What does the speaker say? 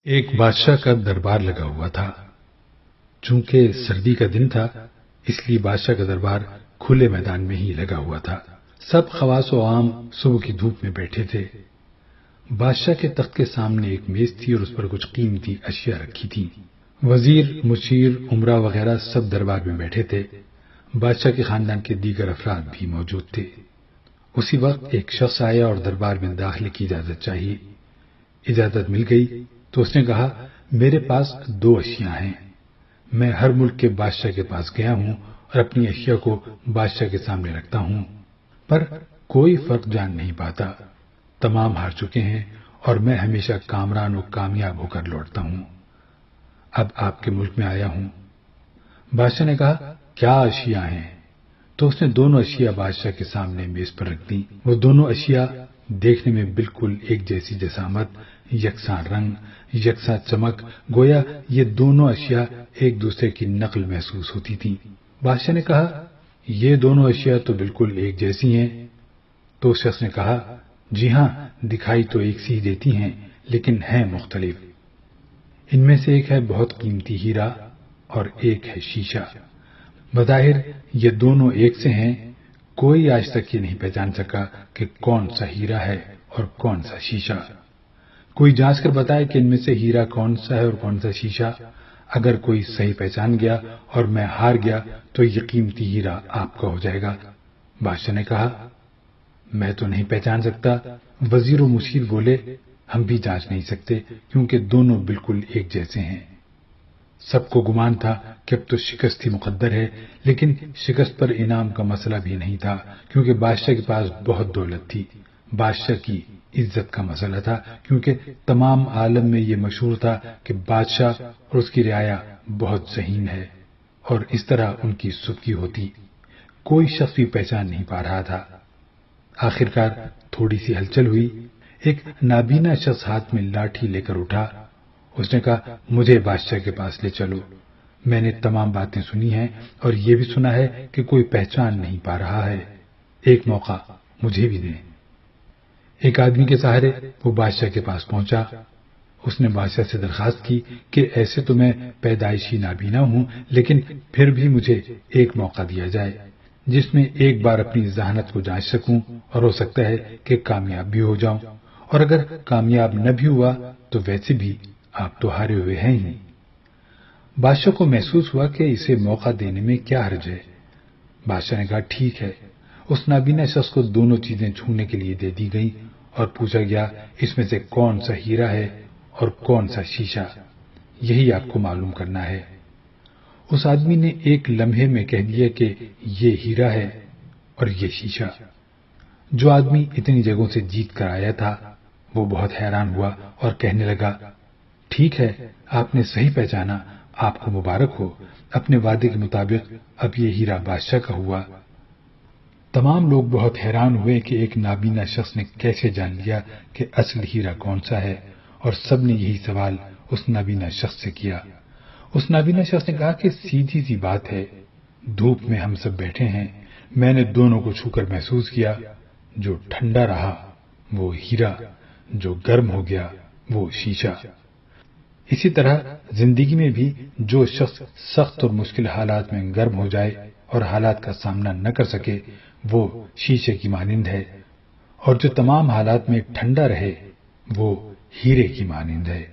ایک بادشاہ کا دربار لگا ہوا تھا۔ چونکہ سردی کا دن تھا اس لیے بادشاہ کا دربار کھلے میدان میں ہی لگا ہوا تھا۔ سب خواص و عام صبح کی دھوپ میں بیٹھے تھے۔ بادشاہ کے تخت کے سامنے ایک میز تھی اور اس پر کچھ قیمتی اشیاء رکھی تھی۔ وزیر، مشیر، عمرہ وغیرہ سب دربار میں بیٹھے تھے۔ بادشاہ کے خاندان کے دیگر افراد بھی موجود تھے۔ اسی وقت ایک شخص آیا اور دربار میں داخلے کی اجازت چاہیے۔ اجازت مل گئی تو اس نے کہا، میرے پاس 2 اشیاء ہیں۔ میں ہر ملک کے بادشاہ کے پاس گیا ہوں اور اپنی اشیاء کو بادشاہ کے سامنے رکھتا ہوں، پر کوئی فرق جان نہیں پاتا۔ تمام ہار چکے ہیں اور میں ہمیشہ کامران و کامیاب ہو کر لوٹتا ہوں۔ اب آپ کے ملک میں آیا ہوں۔ بادشاہ نے کہا، کیا اشیاء ہیں؟ تو اس نے دونوں اشیاء بادشاہ کے سامنے میز پر رکھ دی۔ وہ دونوں اشیاء دیکھنے میں بالکل ایک جیسی جسامت، یکساں رنگ، یکساں چمک، گویا یہ دونوں اشیاء ایک دوسرے کی نقل محسوس ہوتی تھیں۔ بادشاہ نے کہا، یہ دونوں اشیاء تو بالکل ایک جیسی ہیں۔ تو اس شخص نے کہا، جی ہاں، دکھائی تو ایک سی دیتی ہیں لیکن ہیں مختلف۔ ان میں سے ایک ہے بہت قیمتی ہیرا اور ایک ہے شیشہ۔ بظاہر یہ دونوں ایک سے ہیں، کوئی آج تک یہ نہیں پہچان سکا کہ کون سا ہیرا ہے اور کون سا شیشہ۔ کوئی جانچ کر بتائے کہ ان میں سے ہیرا کون سا ہے اور کون سا شیشہ۔ اگر کوئی صحیح پہچان گیا اور میں ہار گیا تو یہ قیمتی ہیرا آپ کا ہو جائے گا۔ بادشاہ نے کہا، میں تو نہیں پہچان سکتا۔ وزیر و مشیر بولے، ہم بھی جانچ نہیں سکتے کیونکہ دونوں بالکل ایک جیسے ہیں۔ سب کو گمان تھا کہ اب تو شکست ہی مقدر ہے، لیکن شکست پر انعام کا مسئلہ بھی نہیں تھا کیونکہ بادشاہ کے پاس بہت دولت تھی۔ بادشاہ کی عزت کا مسئلہ تھا کیونکہ تمام عالم میں یہ مشہور تھا کہ بادشاہ اور اس کی رعایا بہت ذہین ہے اور اس طرح ان کی ستگی ہوتی۔ کوئی شخص بھی پہچان نہیں پا رہا تھا۔ آخرکار تھوڑی سی ہلچل ہوئی۔ ایک نابینا شخص ہاتھ میں لاٹھی لے کر اٹھا۔ اس نے کہا، مجھے بادشاہ کے پاس لے چلو۔ میں نے تمام باتیں سنی ہیں اور یہ بھی سنا ہے کہ کوئی پہچان نہیں پا رہا ہے۔ ایک موقع مجھے بھی دیں۔ ایک آدمی کے سہارے وہ بادشاہ کے پاس پہنچا۔ اس نے بادشاہ سے درخواست کی کہ ایسے تو میں پیدائشی نابینا ہوں، لیکن پھر بھی مجھے ایک موقع دیا جائے جس میں ایک بار اپنی ذہانت کو جانچ سکوں اور ہو سکتا ہے کہ کامیاب بھی ہو جاؤں، اور اگر کامیاب نہ بھی ہوا تو ویسے بھی آپ تو ہارے ہوئے ہیں ہی۔ بادشاہ کو محسوس ہوا کہ اسے موقع دینے میں کیا حرج ہے۔ بادشاہ نے کہا، ٹھیک ہے۔ اس نابینا شخص کو دونوں چیزیں چھونے کے لیے دے دی گئی اور پوچھا گیا، اس میں سے کون سا ہیرا ہے اور کون سا شیشہ؟ یہی آپ کو معلوم کرنا ہے۔ اس آدمی نے ایک لمحے میں کہہ دیا کہ یہ ہیرا ہے اور یہ شیشہ۔ جو آدمی اتنی جگہوں سے جیت کر آیا تھا وہ بہت حیران ہوا اور کہنے لگا، ٹھیک ہے، آپ نے صحیح پہچانا، آپ کو مبارک ہو۔ اپنے وعدے کے مطابق اب یہ ہیرا بادشاہ کا ہوا۔ تمام لوگ بہت حیران ہوئے کہ ایک نابینا شخص نے کیسے جان لیا کہ اصل ہیرا کون سا ہے، اور سب نے یہی سوال اس نابینا شخص سے کیا۔ اس نابینا شخص نے کہا کہ سیدھی سی بات ہے، دھوپ میں ہم سب بیٹھے ہیں، میں نے دونوں کو چھو کر محسوس کیا، جو ٹھنڈا رہا وہ ہیرا، جو گرم ہو گیا وہ شیشہ۔ اسی طرح زندگی میں بھی جو شخص سخت اور مشکل حالات میں گرم ہو جائے اور حالات کا سامنا نہ کر سکے وہ شیشے کی مانند ہے، اور جو تمام حالات میں ٹھنڈا رہے وہ ہیرے کی مانند ہے۔